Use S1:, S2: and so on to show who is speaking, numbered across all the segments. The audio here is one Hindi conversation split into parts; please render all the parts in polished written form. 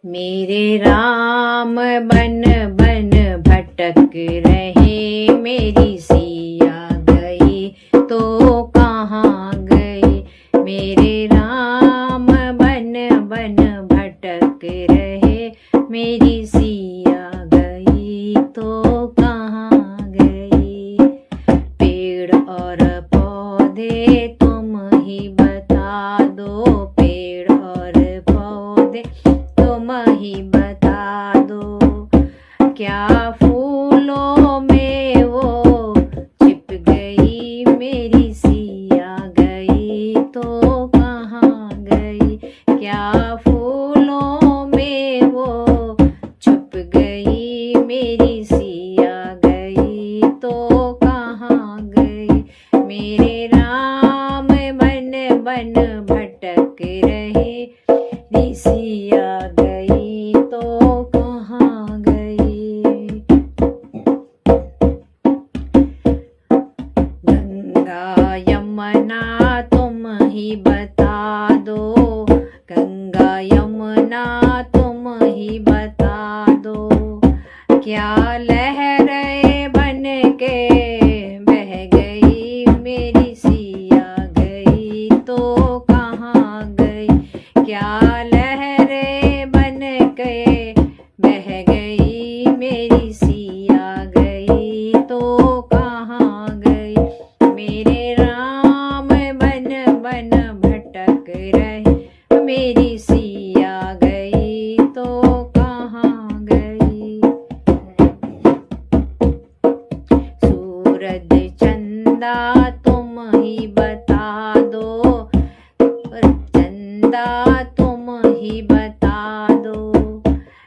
S1: मेरे राम बन बन भटक रहे, मेरी सिया गई तो कहाँ गई। मेरे राम बन बन भटक रहे, मेरी सिया गई तो कहाँ गई। पेड़ और पौधे तुम ही बता दो, पेड़ और पौधे तुम ही बता दो। क्या फूलों में वो छिप गई, मेरी सिया गई तो कहाँ गई। क्या फूलों में वो छुप गई, मेरी सिया गई तो कहाँ गई। मेरे राम बन बन भटक रहे, मेरी सिया गई तो कहाँ गई। गंगा यमुना तुम ही बता दो, गंगा यमुना तुम ही बता दो। क्या लहरें बन के बह गई, मेरी सिया गई तो कहाँ गई। क्या लहरें बन के बह गई, मेरी सिया गई तो कहाँ गई। मेरे राम बन बन भटक रहे, मेरी सिया गई तो कहाँ गई। सूरज चंदा तुम ही बता दो, चंदा तुम ही बता दो।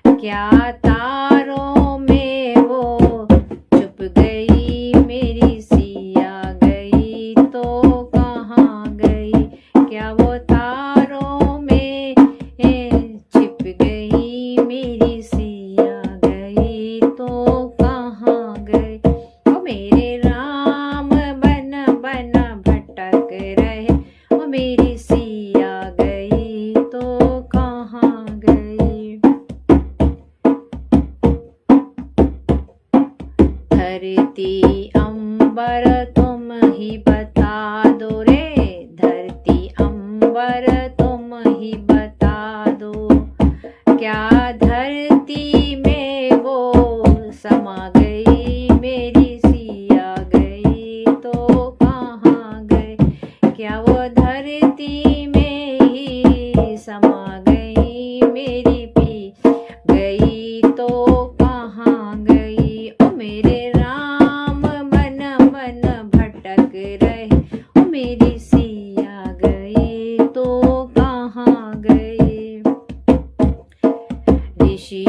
S1: क्या तारों में वो छुप गई, मेरी सिया गई तो कहाँ गई। क्या वो तारों में छिप गई, मेरी सिया गई तो कहाँ गई। ओ मेरे राम बन बन भटक रहे, ओ मेरी सिया गई तो कहाँ गई। धरती अंबर तुम ही बता दो रे, धरती अंबर तुम ही बता दो। क्या धरती में वो समा गई, मेरी सिया गई तो कहाँ गई। क्या वो धरती में ही समा गई, मेरी पी गई तो कहाँ गई। ओ मेरे राम बन बन भटक रहे, ओ मेरी सिया गई तो कहाँ गई। ऋषि